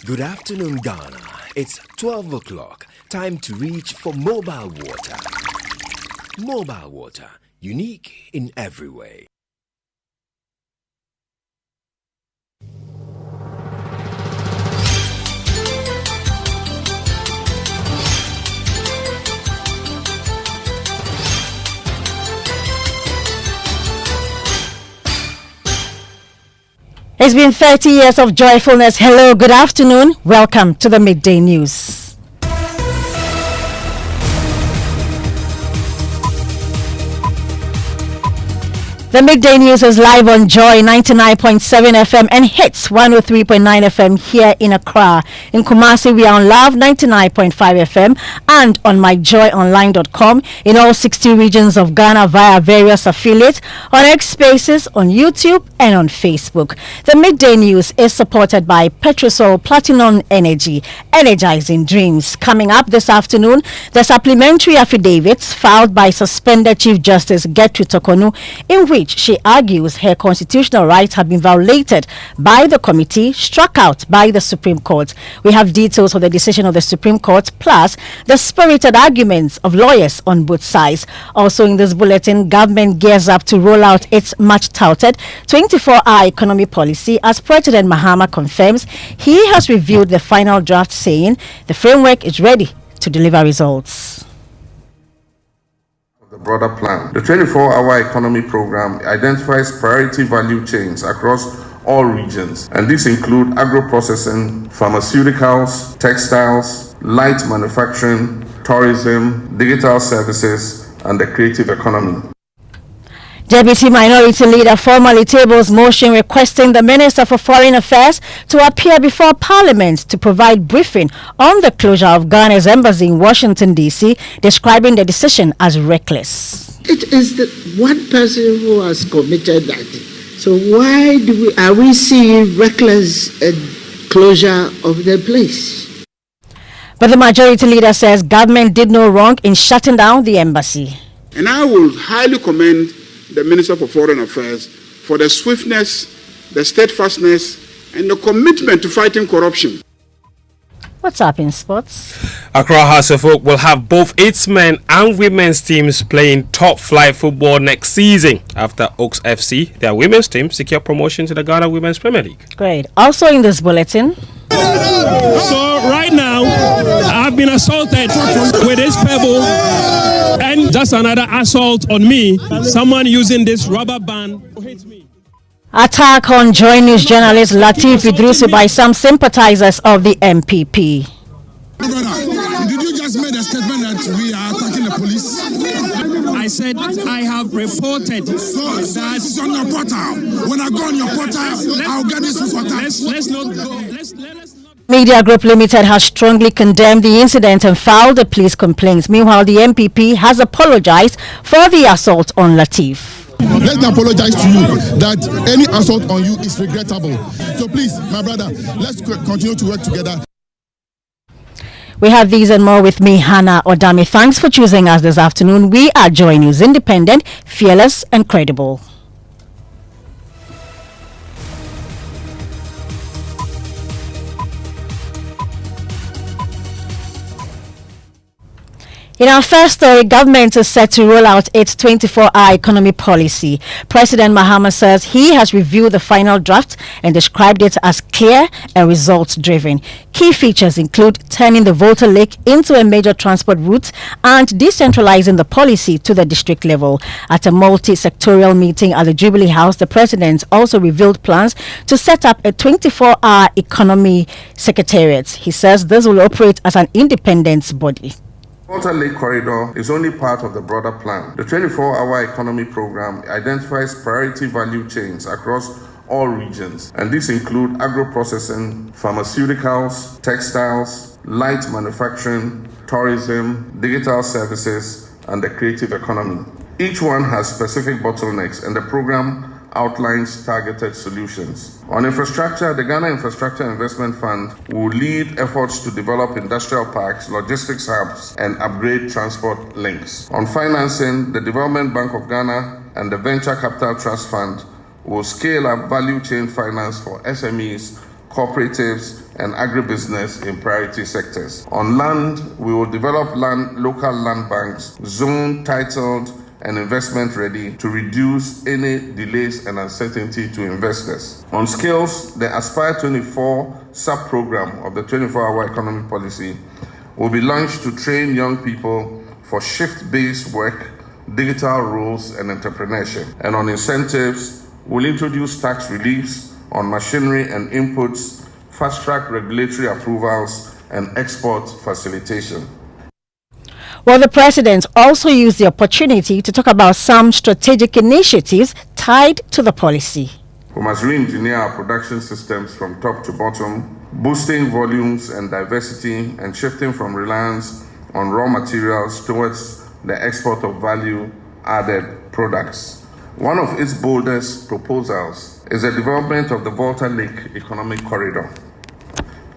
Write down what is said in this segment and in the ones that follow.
Good afternoon, Ghana. It's 12 o'clock. Time to reach for mobile water. Mobile water, unique in every way. It's been 30 years of joyfulness. Hello, good afternoon. Welcome to the Midday News. The Midday News is live on Joy 99.7 FM and Hits 103.9 FM here in Accra. In Kumasi, we are on Love 99.5 FM and on myjoyonline.com in all 60 regions of Ghana via various affiliates, on X Spaces, on YouTube and on Facebook. The Midday News is supported by Petrosol Platinum Energy, energizing dreams. Coming up this afternoon, the supplementary affidavits filed by suspended Chief Justice Gertrude Tokonu, in which she argues her constitutional rights have been violated by the committee struck out by the Supreme Court. We have details of the decision of the Supreme Court, plus the spirited arguments of lawyers on both sides. Also in this bulletin, government gears up to roll out its much-touted 24-hour economy policy. As President Mahama confirms, he has reviewed the final draft, saying the framework is ready to deliver results. The broader plan. The 24-hour economy program identifies priority value chains across all regions, and these include agro-processing, pharmaceuticals, textiles, light manufacturing, tourism, digital services, and the creative economy. Deputy Minority Leader formally tables motion requesting the Minister for Foreign Affairs to appear before Parliament to provide briefing on the closure of Ghana's embassy in Washington, D.C., describing the decision as reckless. It is the one person who has committed that. So why are we seeing reckless closure of the place? But the Majority Leader says government did no wrong in shutting down the embassy. And I will highly commend the Minister for Foreign Affairs for the swiftness, the steadfastness, and the commitment to fighting corruption. What's up in sports? Accra House of Oak will have both its men and women's teams playing top flight football next season after Oaks FC, their women's team, secure promotion to the Ghana Women's Premier League. Great. Also in this bulletin. So right now, I've been assaulted with this pebble and just another assault on me. Someone using this rubber band hits me. Attack on Joy News journalist Latif Idrisu by some sympathizers of the MPP. Did you just make a statement that we are attacking the police? I said I have reported So this is on your portal. When I go on your portal, I'll get this report. Let's not go. Let us not. Media Group Limited has strongly condemned the incident and filed a police complaint. Meanwhile, the MPP has apologized for the assault on Latif. Let me apologize to you that any assault on you is regrettable. So please, my brother, let's continue to work together. We have these and more with me, Hannah Odame. Thanks for choosing us this afternoon. We are Joy News, independent, fearless, and credible. In our first story, government is set to roll out its 24-hour economy policy. President Mahama says he has reviewed the final draft and described it as clear and results-driven. Key features include turning the Volta Lake into a major transport route and decentralizing the policy to the district level. At a multi-sectorial meeting at the Jubilee House, the president also revealed plans to set up a 24-hour economy secretariat. He says this will operate as an independent body. Volta Lake Corridor is only part of the broader plan. The 24-hour economy program identifies priority value chains across all regions, and these include agro-processing, pharmaceuticals, textiles, light manufacturing, tourism, digital services, and the creative economy. Each one has specific bottlenecks, and the program outlines targeted solutions. On infrastructure, the Ghana Infrastructure Investment Fund will lead efforts to develop industrial parks, logistics hubs, and upgrade transport links. On financing, the Development Bank of Ghana and the Venture Capital Trust Fund will scale up value chain finance for SMEs cooperatives, and agribusiness in priority sectors. On land, we will develop local land banks, zoned, titled, and investment ready to reduce any delays and uncertainty to investors. On skills, the Aspire 24 sub-program of the 24-hour economy policy will be launched to train young people for shift-based work, digital roles, and entrepreneurship. And on incentives, we'll introduce tax reliefs on machinery and inputs, fast-track regulatory approvals, and export facilitation. Well, the president also used the opportunity to talk about some strategic initiatives tied to the policy. We must re-engineer our production systems from top to bottom, boosting volumes and diversity and shifting from reliance on raw materials towards the export of value-added products. One of its boldest proposals is the development of the Volta Lake Economic Corridor.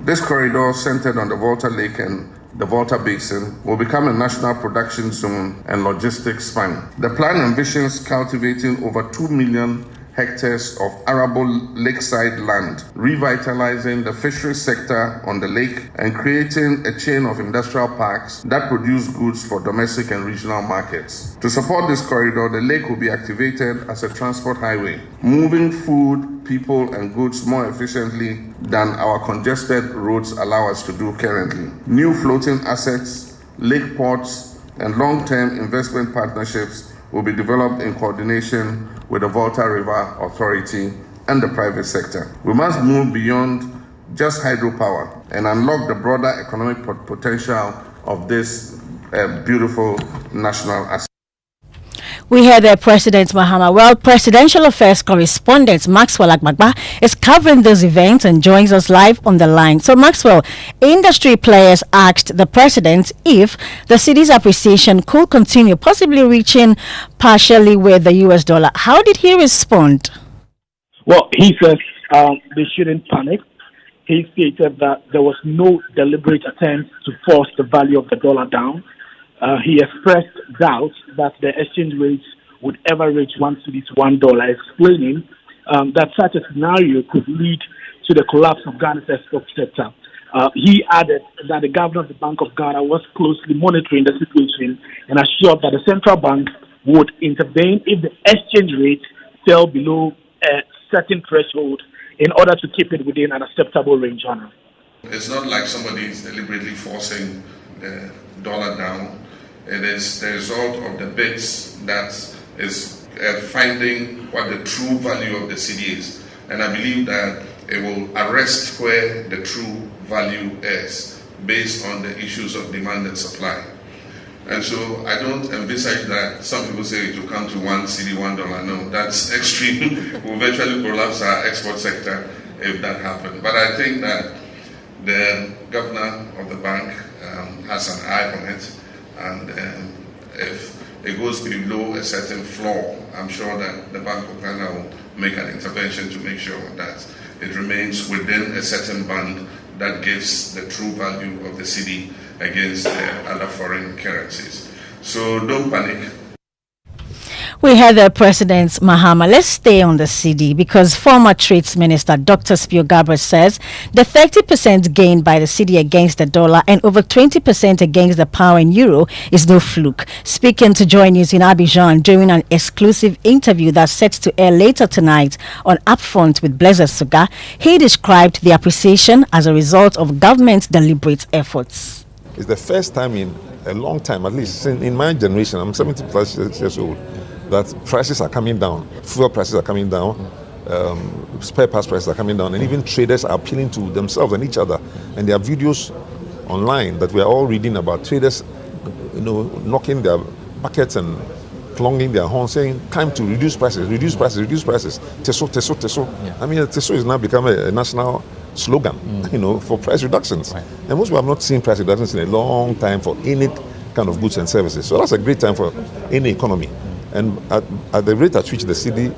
This corridor, centered on the Volta Lake and the Volta Basin, will become a national production zone and logistics span. The plan envisions cultivating over 2 million hectares of arable lakeside land, revitalizing the fisheries sector on the lake, and creating a chain of industrial parks that produce goods for domestic and regional markets. To support this corridor, the lake will be activated as a transport highway, moving food, people, and goods more efficiently than our congested roads allow us to do currently. New floating assets, lake ports, and long-term investment partnerships will be developed in coordination with the Volta River Authority and the private sector. We must move beyond just hydropower and unlock the broader economic potential of this beautiful national asset. We heard the President Mahama. Well, Presidential Affairs correspondent Maxwell Agbagba is covering this event and joins us live on the line. So, Maxwell, industry players asked the President if the cedi's appreciation could continue, possibly reaching partially with the US dollar. How did he respond? Well, he said they shouldn't panic. He stated that there was no deliberate attempt to force the value of the dollar down. He expressed doubts that the exchange rates would ever reach 1 cedi to $1, explaining that such a scenario could lead to the collapse of Ghana's export sector. He added that the governor of the Bank of Ghana was closely monitoring the situation and assured that the central bank would intervene if the exchange rate fell below a certain threshold in order to keep it within an acceptable range. It's not like somebody is deliberately forcing the dollar down. It is the result of the bids that is finding what the true value of the cedi is. And I believe that it will arrest where the true value is based on the issues of demand and supply. And so I don't envisage that some people say it will come to 1 cedi, $1. No, that's extreme. We'll eventually collapse our export sector if that happens. But I think that the governor of the bank has an eye on it, and if it goes below a certain floor, I'm sure that the Bank of Ghana will make an intervention to make sure that it remains within a certain band that gives the true value of the cedi against other foreign currencies. So don't panic. We had the President Mahama. Let's stay on the cedi because former Trades Minister Dr. Spio Gabriel says the 30% gain by the cedi against the dollar and over 20% against the pound and euro is no fluke. Speaking to Joy News in Abidjan during an exclusive interview that's set to air later tonight on Upfront with Blaise Suga, he described the appreciation as a result of government's deliberate efforts. It's the first time in a long time, at least in my generation, I'm 70 plus years old, that prices are coming down, fuel prices are coming down, spare parts prices are coming down, and even traders are appealing to themselves and each other. And there are videos online that we are all reading about traders, knocking their buckets and clanging their horns, saying, time to reduce prices, reduce prices, reduce prices. Teso, teso, teso. Yeah. I mean, teso is now become a national slogan, for price reductions. Right. And most people have not seen price reductions in a long time for any kind of goods and services. So that's a great time for any economy. And at the rate at which the cedi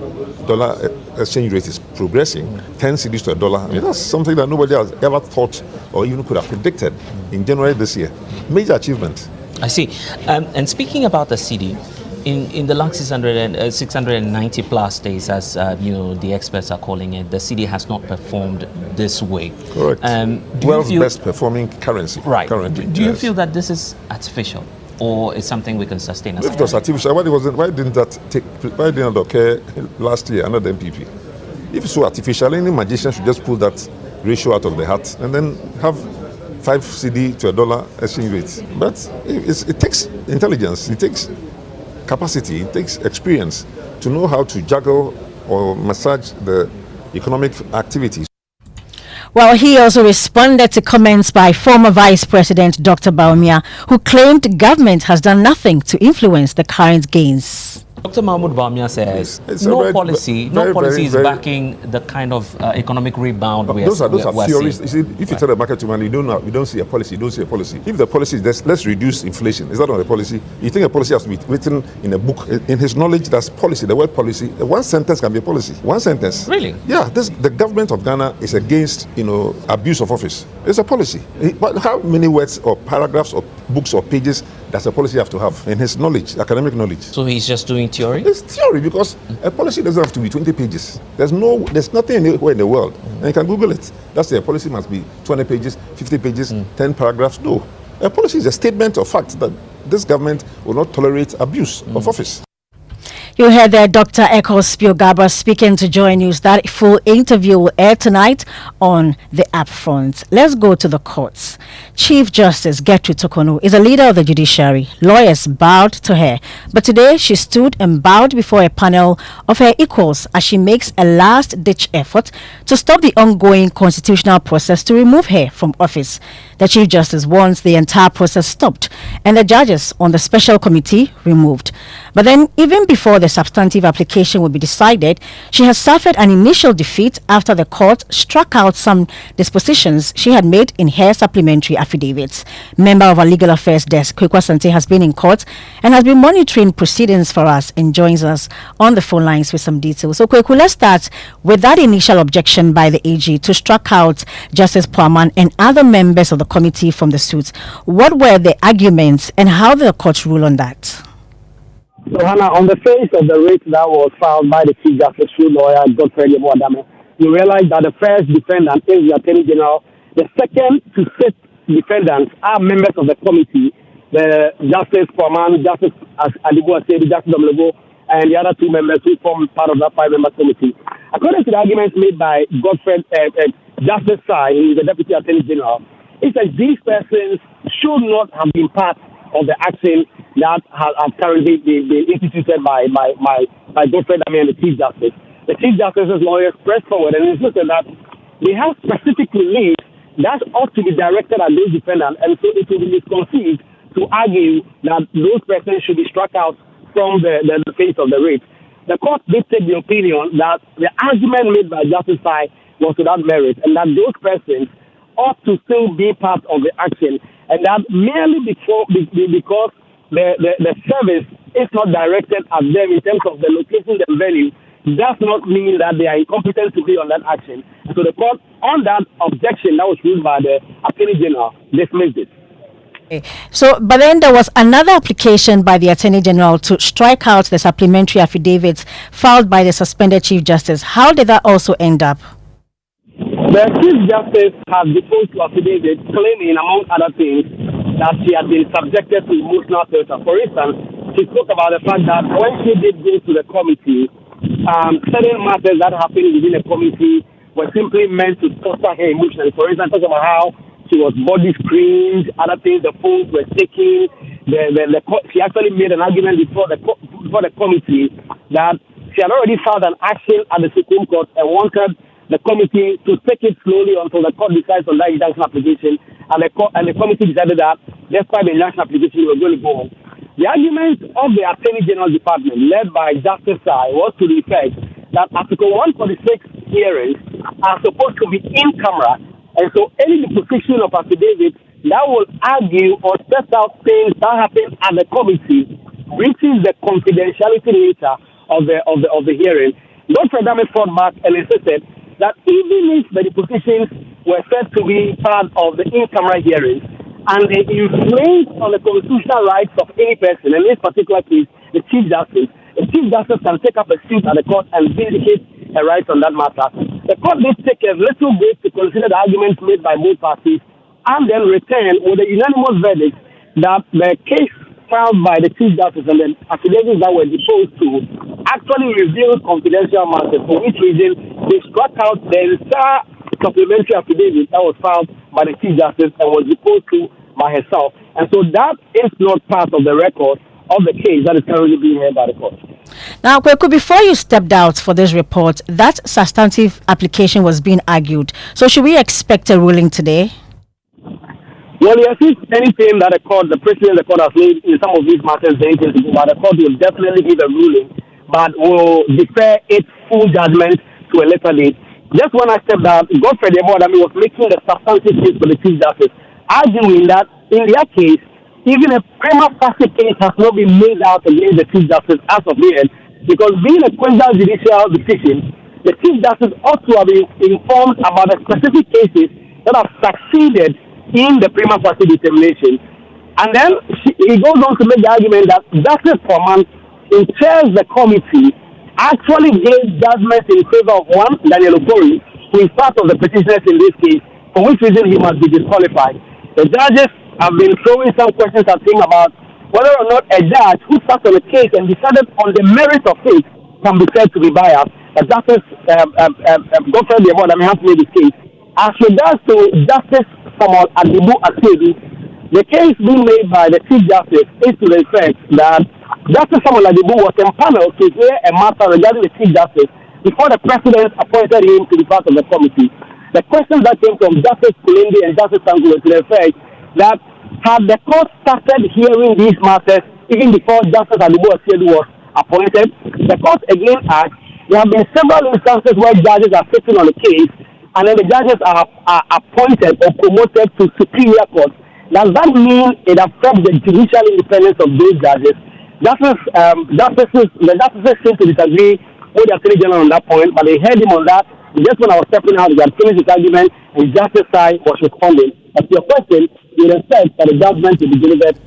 dollar exchange rate is progressing, 10 cedis to a dollar, I mean, that's something that nobody has ever thought or even could have predicted in January this year. Major achievement. I see. And speaking about the cedi, In the last 690 plus days, as the experts are calling it, the cedi has not performed this way. Correct. World's best performing currency. Right. Currently. Do you feel that this is artificial, or is something we can sustain? If it was artificial, why didn't that occur last year under the MPP? If it's so artificial, any magician should just pull that ratio out of the hat and then have 5 cedi to $1 exchange rate. But it takes intelligence, it takes capacity, it takes experience to know how to juggle or massage the economic activities. Well, he also responded to comments by former Vice President Dr. Baumia, who claimed government has done nothing to influence the current gains. Dr. Mahmoud Baumia says no policy is backing the kind of economic rebound those are theories. Seeing. You see, if you tell the market woman you don't see a policy, you don't see a policy. If the policy is let's reduce inflation, is that not a policy? You think a policy has to be written in a book? In his knowledge, that's policy. The word policy, one sentence can be a policy. One sentence. Really? Yeah. The government of Ghana is against abuse of office. It's a policy. But how many words or paragraphs or books or pages does a policy have to have in his knowledge, academic knowledge? So he's just doing theory? It's theory, because a policy doesn't have to be 20 pages. There's nothing anywhere in the world. And you can Google it. That's the policy must be 20 pages, 50 pages, 10 paragraphs. No. A policy is a statement of fact that this government will not tolerate abuse of office. You heard there Dr. Ekos Spiogaba speaking to Joy News. That full interview will air tonight on the app front. Let's go to the courts. Chief Justice Gertrude Tokonu is a leader of the judiciary. Lawyers bowed to her, but today she stood and bowed before a panel of her equals as she makes a last-ditch effort to stop the ongoing constitutional process to remove her from office. The Chief Justice wants the entire process stopped and the judges on the special committee removed. But then, even before the substantive application will be decided, she has suffered an initial defeat after the court struck out some dispositions she had made in her supplementary affidavits. Member of our legal affairs desk, Kwekwa Sante, has been in court and has been monitoring proceedings for us and joins us on the phone lines with some details. So, Kwekwa, let's start with that initial objection by the AG to strike out Justice Poaman and other members of the committee from the suit. What were the arguments and how did the court rule on that? So, Hannah, on the face of the writ that was filed by the Chief Justice lawyer, Dr. Odame, you realize that the first defendant is the Attorney General. The second to 6 defendants are members of the committee, the Justice Poaman, Justice Adibu Asedi, Justice Domlego, and the other 2 members who form part of that 5-member committee. According to the arguments made by Justice Sai, who is the Deputy Attorney General, it says these persons should not have been part of the action that has currently been instituted by Godfrey Dami and the Chief Justice. The Chief Justice's lawyers pressed forward and insisted that they have specific relief that ought to be directed at those defendants, and so it will be misconceived to argue that those persons should be struck out from the face of the writ. The court did take the opinion that the argument made by Justice Sai was without merit, and that those persons ought to still be part of the action, and that merely because the service is not directed at them in terms of the location and venue does not mean that they are incompetent to be on that action. So the court, on that objection that was ruled by the Attorney General, dismissed it. So, but then there was another application by the Attorney General to strike out the supplementary affidavits filed by the suspended Chief Justice. How did that also end up? The Chief Justice has deposed to affidavit claiming, among other things, that she had been subjected to emotional torture. For instance, she spoke about the fact that when she did go to the committee, certain matters that happened within the committee were simply meant to foster her emotions. For instance, talk about how she was body screened, other things, the phones were taken. She actually made an argument before the committee that she had already filed an action at the Supreme Court and wanted the committee to take it slowly until the court decides on that injunction application, and the committee decided that despite the injunction application, we were going to go on. The argument of the Attorney General Department, led by Justice Sai, was to the effect that Article 146 hearings are supposed to be in camera, and so any deposition of affidavits that will argue or set out things that happen at the committee breaches the confidentiality nature of the hearing. Dr. Odame fought back and insisted that even if the depositions were said to be part of the in-camera hearings and they infringe on the constitutional rights of any person, in this particular case, the Chief Justice, the Chief Justice can take up a suit at the court and vindicate a right on that matter. The court needs to take a little bit to consider the arguments made by both parties and then return with a unanimous verdict that the case filed by the Chief Justice and the affidavits that were deposed to actually revealed confidential matters, for which reason they struck out the entire supplementary affidavit that was filed by the Chief Justice and was deposed to by herself. And so that is not part of the record of the case that is currently being heard by the court. Now, Kweku, before you stepped out for this report, that substantive application was being argued. So should we expect a ruling today? Well, yes, if anything that the president of the court has made in some of these matters, the court will definitely give a ruling, but will defer its full judgment to a later date. Just when I stepped out, Godfrey Odame was making the substantive case for the Chief Justice, arguing that in their case, even a prima facie case has not been made out against the Chief Justice as of yet, because being a quasi judicial decision, the Chief Justice ought to have been informed about the specific cases that have succeeded in the prima facie determination. And then he goes on to make the argument that Justice Foreman, who chairs the committee, actually gave judgment in favor of one, Daniel Okori, who is part of the petitioners in this case, for which reason he must be disqualified. The judges have been throwing some questions at him about whether or not a judge who sat on a case and decided on the merit of it can be said to be biased. But Justice Godfrey Odame has made this case. As regards to Justice Samuel Adibu Asebi, the case being made by the Chief Justice is to the effect that Justice Samuel Adibu was empaneled to hear a matter regarding the Chief Justice before the President appointed him to be part of the committee. The questions that came from Justice Kulindi and Justice Tangu were to the effect that had the court started hearing these matters even before Justice Adibu Asebi was appointed, the court again asked, there have been several instances where judges are sitting on the case and then the judges are appointed or promoted to superior courts. Does that mean it affects the judicial independence of those judges? The justices seem to disagree with the Attorney General on that point, but they heard him on that. Just when I was stepping out, they had finished his argument, and Justice Sai was responding. As to your question, we expect that the judgment will be delivered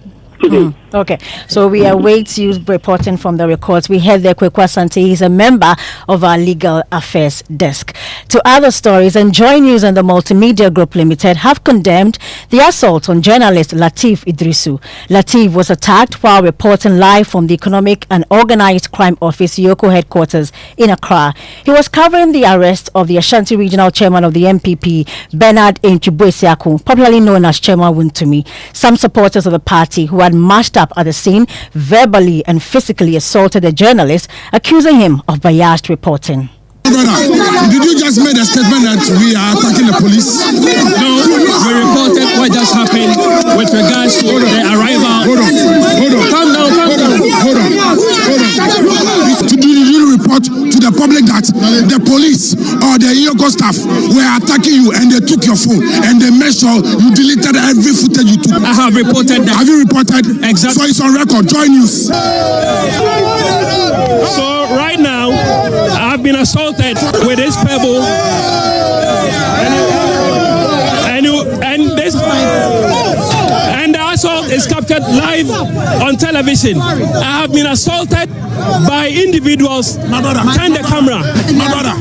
today. Okay, so we await you reporting from the records. We heard there Kweku Asante. He's a member of our legal affairs desk. To other stories, Enjoy News and the Multimedia Group Limited have condemned the assault on journalist Lateef Idrisu. Lateef was attacked while reporting live from the Economic and Organized Crime Office Yoko headquarters in Accra. He was covering the arrest of the Ashanti Regional Chairman of the MPP, Bernard Enchibuesiaku, popularly known as Chairman Wuntumi. Some supporters of the party who had marched up at the scene verbally and physically assaulted the journalist, accusing him of biased reporting. Brother, did you just make a statement that we are attacking the police? No, we reported what just happened with regards to the arrival. Hold on. Calm down. Did you report to the public that the police or the Yoko staff were attacking you and they took your phone and they made sure you deleted every footage you took? I have reported that. Have you reported? Exactly. So it's on record. Joy News. So right now, I've been assaulted with this pebble, and the assault is captured live on television. I have been assaulted by individuals. Turn the camera. My brother.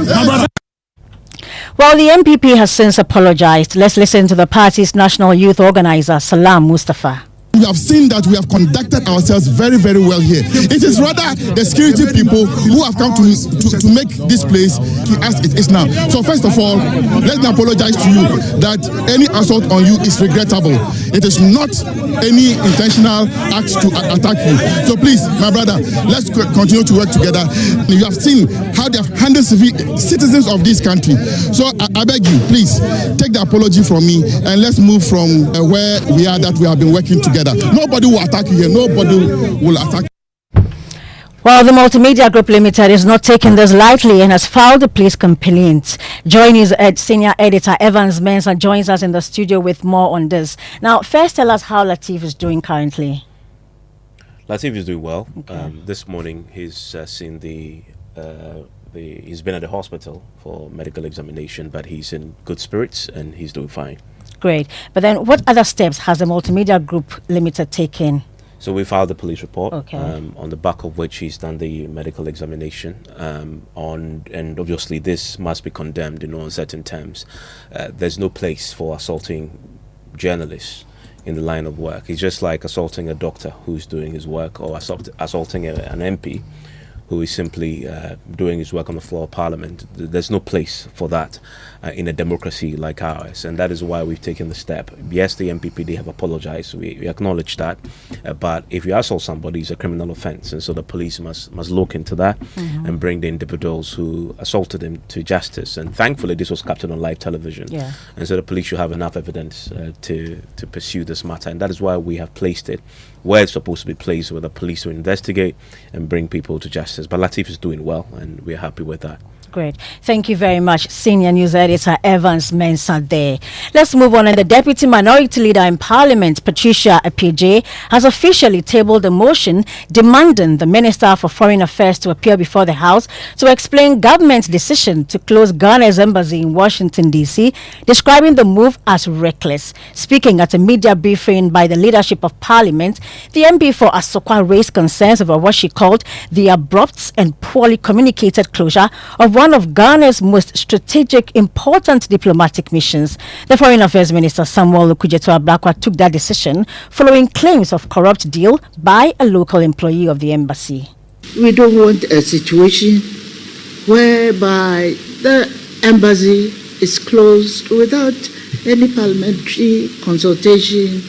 Well, the MPP has since apologized. Let's listen to the party's national youth organizer, Salam Mustafa. We have seen that we have conducted ourselves very, very well here. It is rather the security people who have come to make this place as it is now. So first of all, let me apologize to you that any assault on you is regrettable. It is not any intentional act to attack you. So please, my brother, let's continue to work together. You have seen how they have handled citizens of this country. So I beg you, please, take the apology from me and let's move from where we are that we have been working together. Nobody will attack you here. Nobody will attack you. Well, the Multimedia Group Limited is not taking this lightly and has filed a police complaint. Join News senior editor Evans Mensah joins us in the studio with more on this. Now, first tell us how Lateef is doing currently. Lateef is doing well. Okay. This morning he's seen he's been at the hospital for medical examination, but he's in good spirits and he's doing fine. Great. But then what other steps has the Multimedia Group Limited taken? So we filed the police report, Okay. On the back of which he's done the medical examination. And obviously this must be condemned in uncertain terms. There's no place for assaulting journalists in the line of work. It's just like assaulting a doctor who's doing his work, or assaulting an MP who is simply doing his work on the floor of Parliament. There's no place for that in a democracy like ours, and that is why we've taken the step. Yes, the MPPD have apologized, we acknowledge that, but if you assault somebody, it's a criminal offense, and so the police must look into that and bring the individuals who assaulted him to justice. And thankfully this was captured on live television, and so the police should have enough evidence to pursue this matter, and that is why we have placed it where it's supposed to be placed, with the police to investigate and bring people to justice. But Latif is doing well, and we're happy with that. Great. Thank you very much, Senior News Editor Evans Mensah there. Let's move on. And the Deputy Minority Leader in Parliament, Patricia Appiagyei, has officially tabled a motion demanding the Minister for Foreign Affairs to appear before the House to explain government's decision to close Ghana's embassy in Washington, D.C., describing the move as reckless. Speaking at a media briefing by the leadership of Parliament, the MP for Asokwa raised concerns over what she called the abrupt and poorly communicated closure of one of Ghana's most strategic, important diplomatic missions. The Foreign Affairs Minister Samuel Okudzeto-Ablakwa took that decision following claims of corrupt deal by a local employee of the embassy. We don't want a situation whereby the embassy is closed without any parliamentary consultation.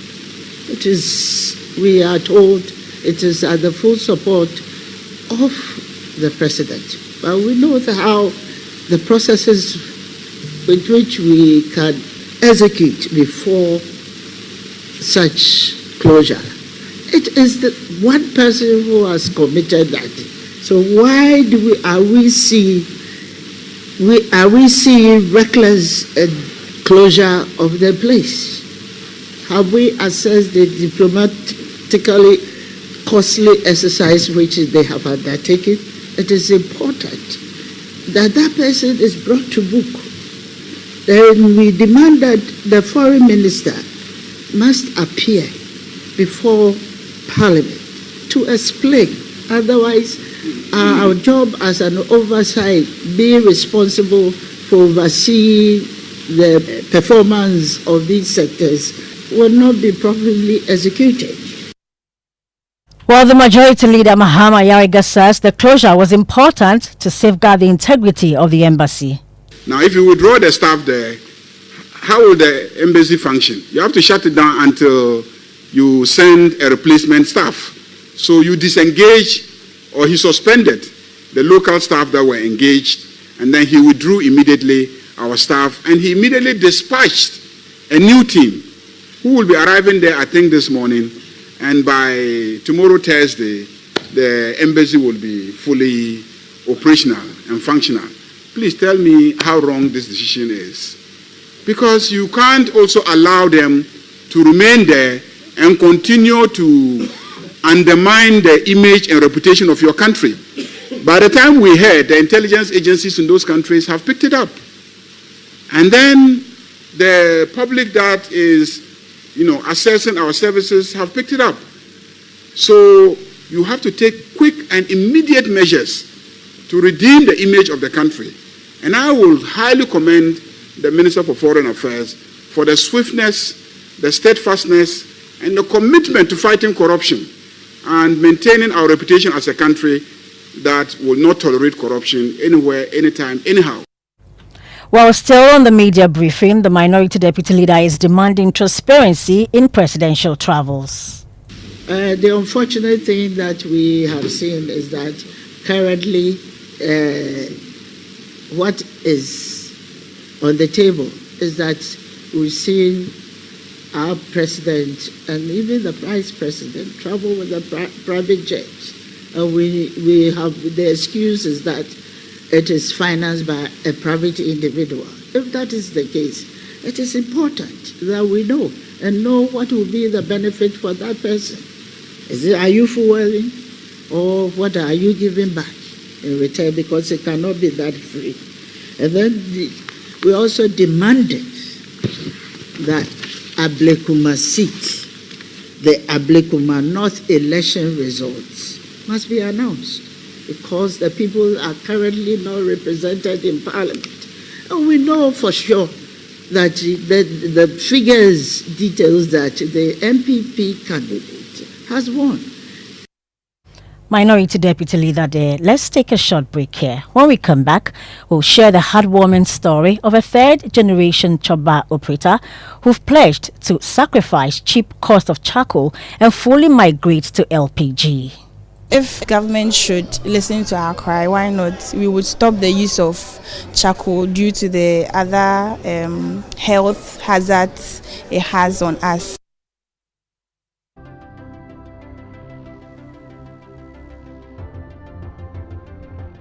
It is, we are told, it is at the full support of the President. But we know how the processes with which we can execute before such closure. It is the one person who has committed that. So why are we seeing reckless closure of the place? Have we assessed the diplomatically costly exercise which they have undertaken? It is important that that person is brought to book. Then we demand that the foreign minister must appear before Parliament to explain. Otherwise, our job as an oversight, being responsible for overseeing the performance of these sectors, will not be properly executed. Well, the Majority Leader Mahama Yariga says the closure was important to safeguard the integrity of the embassy. Now, if you withdraw the staff there, how will the embassy function? You have to shut it down until you send a replacement staff. So you disengage, or he suspended the local staff that were engaged, and then he withdrew immediately our staff, and he immediately dispatched a new team who will be arriving there, I think, this morning. And by tomorrow, Thursday, the embassy will be fully operational and functional. Please tell me how wrong this decision is. Because you can't also allow them to remain there and continue to undermine the image and reputation of your country. By the time we heard, the intelligence agencies in those countries have picked it up. And then the public that is assessing our services have picked it up. So you have to take quick and immediate measures to redeem the image of the country. And I will highly commend the Minister for Foreign Affairs for the swiftness, the steadfastness, and the commitment to fighting corruption and maintaining our reputation as a country that will not tolerate corruption anywhere, anytime, anyhow. While still on the media briefing, the Minority Deputy Leader is demanding transparency in presidential travels. The unfortunate thing that we have seen is that currently what is on the table is that we've seen our president and even the vice president travel with a private jet. We have the excuse is that it is financed by a private individual. If that is the case, it is important that we know and know what will be the benefit for that person. Are you fueling, or what are you giving back in return? Because it cannot be that free. And then we also demanded that Ablekuma seat the Ablekuma North election results must be announced because the people are currently not represented in Parliament. And we know for sure that the figures details that the MPP candidate has won. Minority Deputy Leader there. Let's take a short break here. When we come back, we'll share the heartwarming story of a third-generation Choba operator who've pledged to sacrifice cheap cost of charcoal and fully migrate to LPG. If government should listen to our cry, why not? We would stop the use of charcoal due to the other health hazards it has on us.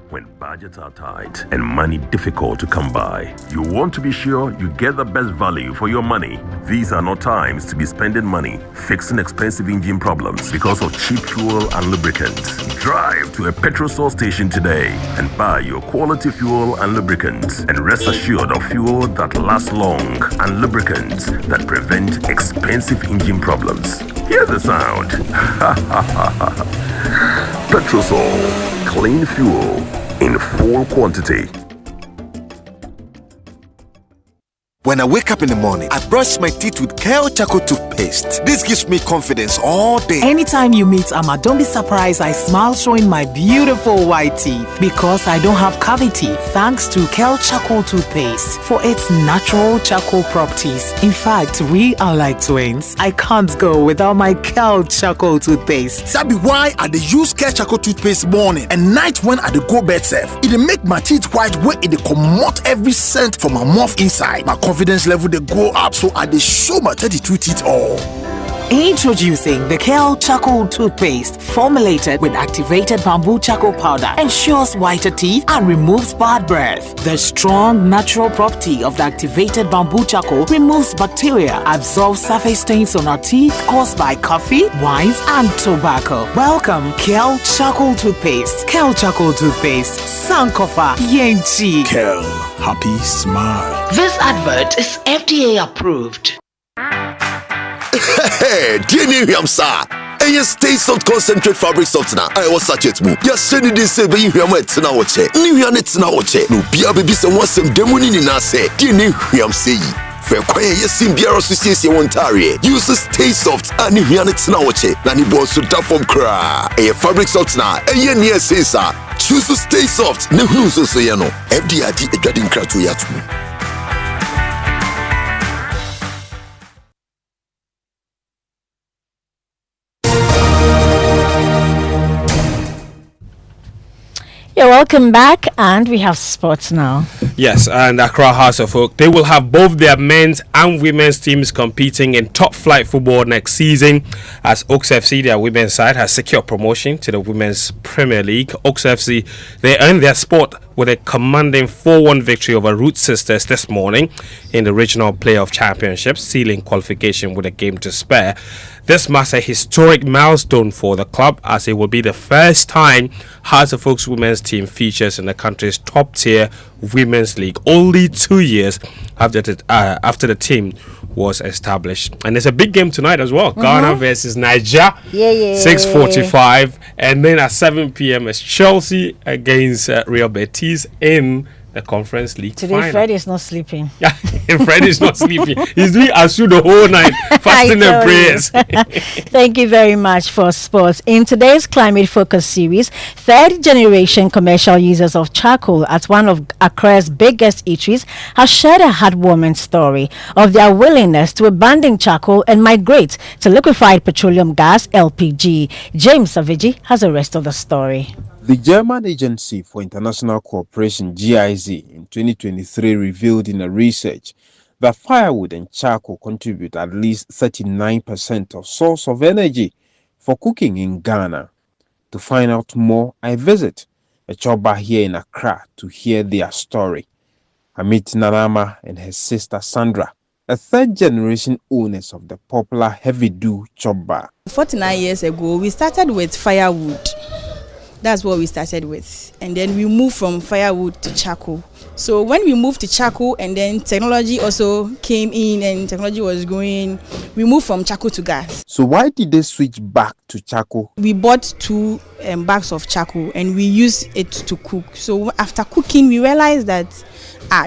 When budgets are tight and money difficult to come by, you want to be sure you get the best value for your money. These are not times to be spending money fixing expensive engine problems because of cheap fuel and lubricants. Drive to a petrol source station today and buy your quality fuel and lubricants, and rest assured of fuel that lasts long and lubricants that prevent expensive engine problems. Hear the sound. Petrosol, clean fuel in full quantity. When I wake up in the morning, I brush my teeth with Kale Charcoal toothpaste. This gives me confidence all day. Anytime you meet Amma, don't be surprised I smile showing my beautiful white teeth because I don't have cavity thanks to Kale Charcoal toothpaste for its natural charcoal properties. In fact, we are like twins. I can't go without my Kale Charcoal toothpaste. That be why I dey use Kale Charcoal toothpaste morning and night when I dey go bed safe. It dey make my teeth white when it dey comot every scent from my mouth inside. My confidence level they go up, so I dey show my 32 teeth all. Introducing the Kale Charcoal toothpaste, formulated with activated bamboo charcoal powder, ensures whiter teeth and removes bad breath. The strong natural property of the activated bamboo charcoal removes bacteria, absorbs surface stains on our teeth caused by coffee, wines, and tobacco. Welcome, Kale Charcoal toothpaste. Kale Charcoal toothpaste, Sankofa Yenchi. Kale, happy smile. This advert is FDA approved. Hey, dear Niham sir. And stay soft concentrate fabric softener. I was such it move. Yes, send it say be here met na oche. Niham it's na oche. No bia baby some was some demoni na say. Dear Niham say. Fair quiet yesim biara association Ontario. Use stay soft and Niham it's na oche. Nani boss to tap from cra. A fabric softener. And ye near say sir. Choose to stay soft. No so say no. FDID a dreading cra to yatu. Yeah, welcome back, and we have sports now. Yes, and Accra House of Oak, they will have both their men's and women's teams competing in top flight football next season, as Oaks FC, their women's side, has secured promotion to the Women's Premier League. Oaks FC, they earned their spot with a commanding 4-1 victory over Root Sisters this morning in the Regional Playoff Championship, sealing qualification with a game to spare. This marks a historic milestone for the club, as it will be the first time Hearts of Oaks women's team features in the country's top-tier women's league, only 2 years after the team was established. And there's a big game tonight as well. Ghana versus Niger, 6:45, and then at 7 p.m. is Chelsea against Real Betis in the Conference League Today, final. Fred is not sleeping. Yeah, Fred is not sleeping. He's doing ASU the whole night, fasting and prayers. Thank you very much for sports. In today's Climate Focus series, third-generation commercial users of charcoal at one of Accra's biggest eateries have shared a heartwarming story of their willingness to abandon charcoal and migrate to liquefied petroleum gas, LPG. James Savigi has the rest of the story. The German Agency for International Cooperation, GIZ, in 2023 revealed in a research that firewood and charcoal contribute at least 39% of source of energy for cooking in Ghana. To find out more, I visit a choba here in Accra to hear their story. I meet Nanama and her sister Sandra, a third-generation owners of the popular heavy-do choba. 49 years ago, we started with firewood. That's what we started with. And then we moved from firewood to charcoal. So when we moved to charcoal and then technology also came in and technology was growing, we moved from charcoal to gas. So why did they switch back to charcoal? We bought 2 bags of charcoal and we used it to cook. So after cooking, we realized that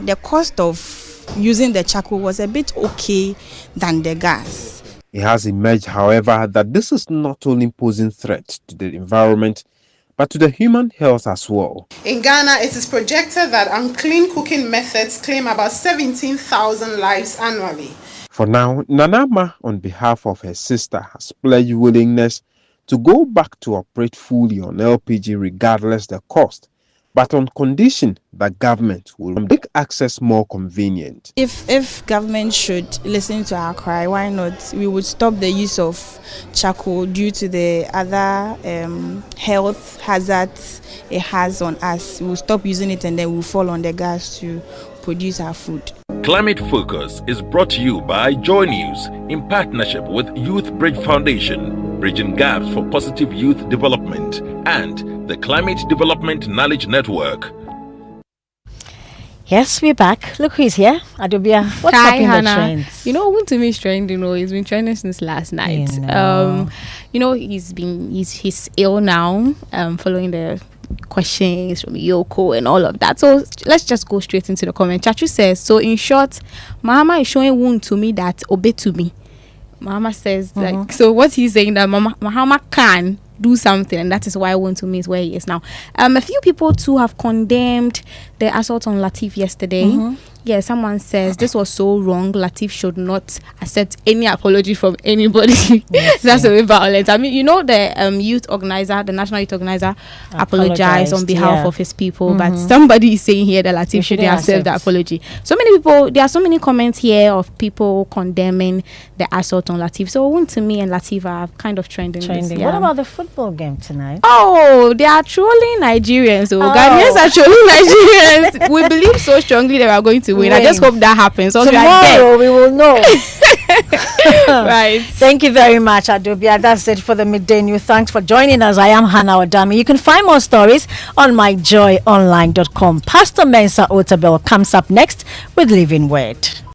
the cost of using the charcoal was a bit okay than the gas. It has emerged, however, that this is not only posing threat to the environment, but to the human health as well. In Ghana, it is projected that unclean cooking methods claim about 17,000 lives annually. For now, Nanama, on behalf of her sister, has pledged willingness to go back to operate fully on LPG regardless the cost, but on condition that government will make access more convenient. If government should listen to our cry, why not? We would stop the use of charcoal due to the other health hazards it has on us. We'll stop using it and then we'll fall on the gas to produce our food. Climate Focus is brought to you by Joy News in partnership with Youth Bridge Foundation, bridging gaps for positive youth development, and the Climate Development Knowledge Network. Yes, we're back. Look who's here. Adobia, what's Hi, up in Hannah. the trends? You know, Wuntumi is trending. He's been trending since last night. He's ill now, following the questions from Yoko and all of that. So let's just go straight into the comment. Chachu says, so in short, Mahama is showing Wuntumi that obey to me. Mahama says, so what he's saying that Mahama can do something, and that is why Wuntumi is where he is now. A few people too have condemned the assault on Lateef yesterday. Yeah, someone says this was so wrong. Lateef should not accept any apology from anybody. That's a bit violent. I mean, you know, the youth organizer, the national youth organizer, apologized on behalf of his people, but somebody is saying here that Lateef shouldn't accept the apology. So many people, there are so many comments here of people condemning the assault on Lateef. So Wuntumi and Lateef are kind of trending. What about the football game tonight? Oh, they are trolling Nigerians. So Ghanaians are trolling Nigerians. We believe so strongly that we are going to win. I just hope that happens. So tomorrow we will know. Right. Thank you very much, Adobia. That's it for the Midday News. Thanks for joining us. I am Hannah Odame. You can find more stories on myjoyonline.com. Pastor Mensa Otabel comes up next with Living Word.